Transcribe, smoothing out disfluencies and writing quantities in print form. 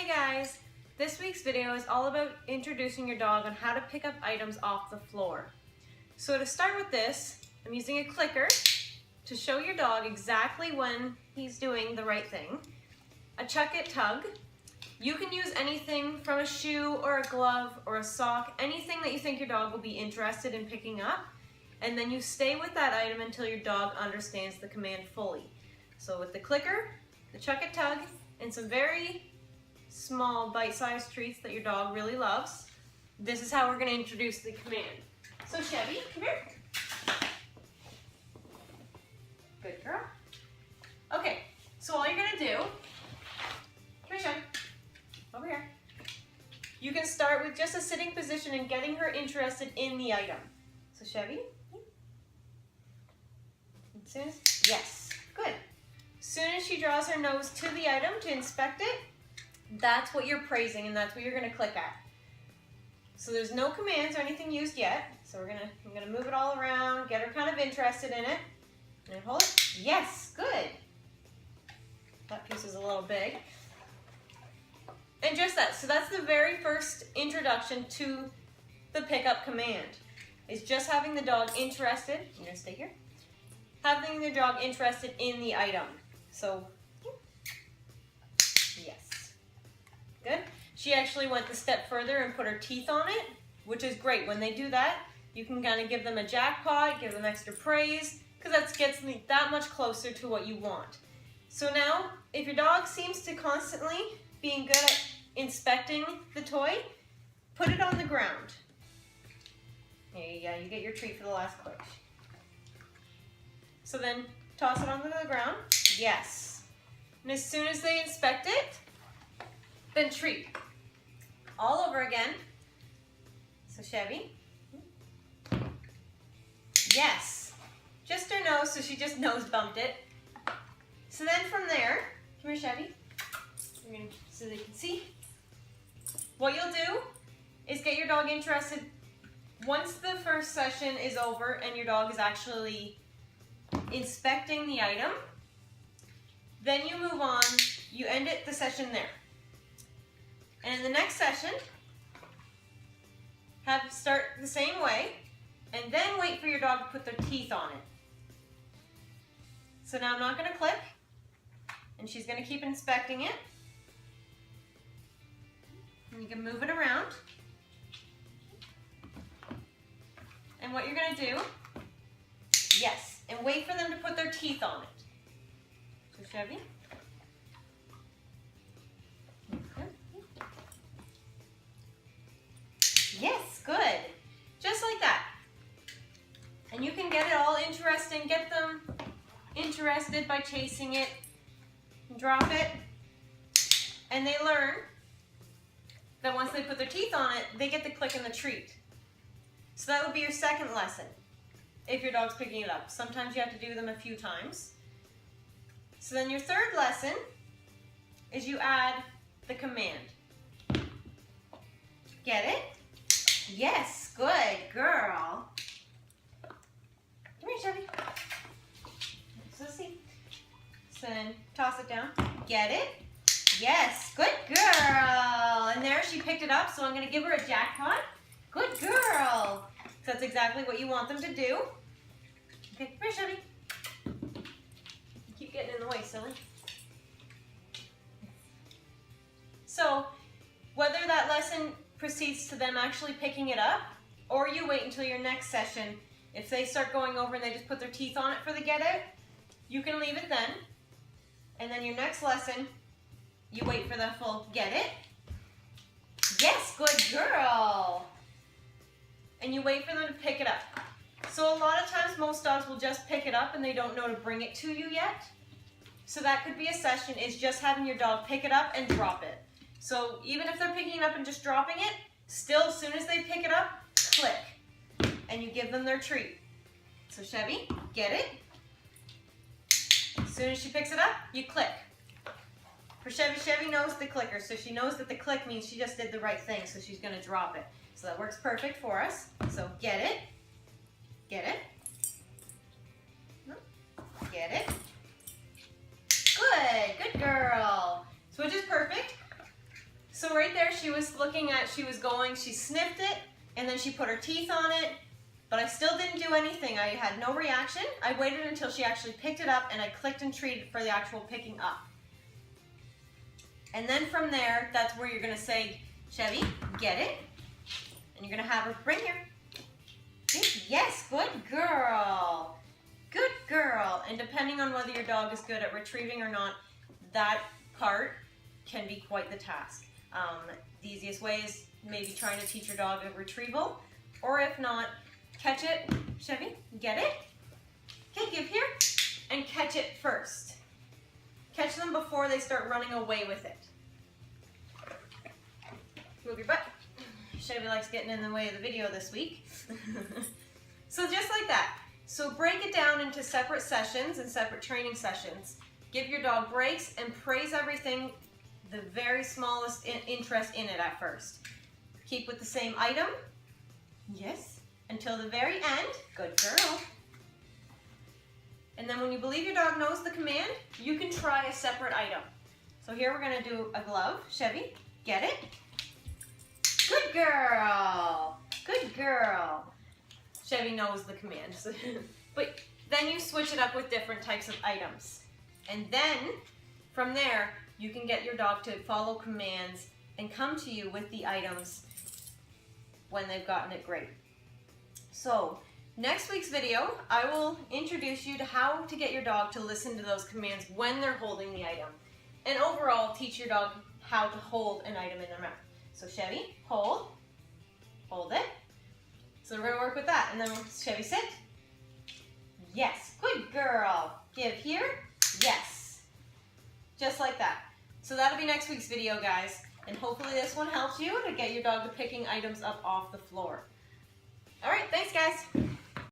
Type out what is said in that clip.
Hey guys! This week's video is all about introducing your dog on how to pick up items off the floor. So to start with this, I'm using a clicker to show your dog exactly when he's doing the right thing. A chuck it tug. You can use anything from a shoe or a glove or a sock, anything that you think your dog will be interested in picking up, and then you stay with that item until your dog understands the command fully. So with the clicker, the chuck it tug, and some very small bite-sized treats that your dog really loves, this is how we're going to introduce the command. So Chevy, come here. Good girl. Okay, so all you're going to do, come here Chevy, over here. You can start with just a sitting position and getting her interested in the item. So Chevy, yes, good. As soon as she draws her nose to the item to inspect it, that's what you're praising and that's what you're going to click at. So there's no commands or anything used yet. So I'm gonna move it all around, get her kind of interested in it, and hold it. Yes, good. That piece is a little big. And just that. So that's the very first introduction to the pickup command. Is just having the dog interested. I'm gonna stay here. Having the dog interested in the item. So, yes. Good. She actually went the step further and put her teeth on it, which is great. When they do that, you can kind of give them a jackpot, give them extra praise, because that gets them that much closer to what you want. So now, if your dog seems to constantly being good at inspecting the toy, put it on the ground. There you go, you get your treat for the last click. So then, toss it onto the ground. Yes. And as soon as they inspect it, then treat. All over again. So Chevy. Yes. Just her nose, so she just nose bumped it. So then from there, come here Chevy. So they can see. What you'll do is get your dog interested once the first session is over and your dog is actually inspecting the item. Then you move on, you end the session there. And in the next session, start the same way, and then wait for your dog to put their teeth on it. So now I'm not going to click, and she's going to keep inspecting it. And you can move it around. And what you're going to do, yes, and wait for them to put their teeth on it. So Chevy. Yes, good. Just like that. And you can get it all interesting, get them interested by chasing it, drop it, and they learn that once they put their teeth on it, they get the click and the treat. So that would be your second lesson if your dog's picking it up. Sometimes you have to do them a few times. So then your third lesson is you add the command. Get it? Yes, good girl. Come here, Chevy. So see. So then toss it down. Get it? Yes, good girl. And there she picked it up, so I'm going to give her a jackpot. Good girl. So that's exactly what you want them to do. Okay, come here, Chevy. You keep getting in the way, silly. So, whether that lesson proceeds to them actually picking it up, or you wait until your next session. If they start going over and they just put their teeth on it for the get it, you can leave it then. And then your next lesson, you wait for the full get it. Yes, good girl. And you wait for them to pick it up. So a lot of times most dogs will just pick it up and they don't know to bring it to you yet. So that could be a session, is just having your dog pick it up and drop it. So even if they're picking it up and just dropping it, still as soon as they pick it up, click. And you give them their treat. So Chevy, get it. As soon as she picks it up, you click. For Chevy, Chevy knows the clicker, so she knows that the click means she just did the right thing, so she's going to drop it. So that works perfect for us. So get it. Get it. Get it. Good. Good girl. So which is perfect. So right there she was looking at, she sniffed it, and then she put her teeth on it, but I still didn't do anything. I had no reaction. I waited until she actually picked it up, and I clicked and treated for the actual picking up. And then from there, that's where you're gonna say, Chevy, get it. And you're gonna have her, bring here. Yes, good girl. Good girl. And depending on whether your dog is good at retrieving or not, that part can be quite the task. The easiest way is maybe trying to teach your dog a retrieval, or if not, catch it. Chevy, get it. Okay, give here, and catch it first. Catch them before they start running away with it. Move your butt. Chevy likes getting in the way of the video this week. So just like that. So break it down into separate sessions and separate training sessions. Give your dog breaks and praise everything, the very smallest interest in it at first. Keep with the same item. Yes. Until the very end. Good girl. And then when you believe your dog knows the command, you can try a separate item. So here we're going to do a glove. Chevy, get it. Good girl. Good girl. Chevy knows the commands. But then you switch it up with different types of items. And then from there, you can get your dog to follow commands and come to you with the items when they've gotten it great. So next week's video, I will introduce you to how to get your dog to listen to those commands when they're holding the item. And overall, teach your dog how to hold an item in their mouth. So Chevy, hold it. So we're gonna work with that. And then Chevy, sit. Yes, good girl. Give here, yes. Just like that. So that'll be next week's video, guys. And hopefully this one helps you to get your dog to picking items up off the floor.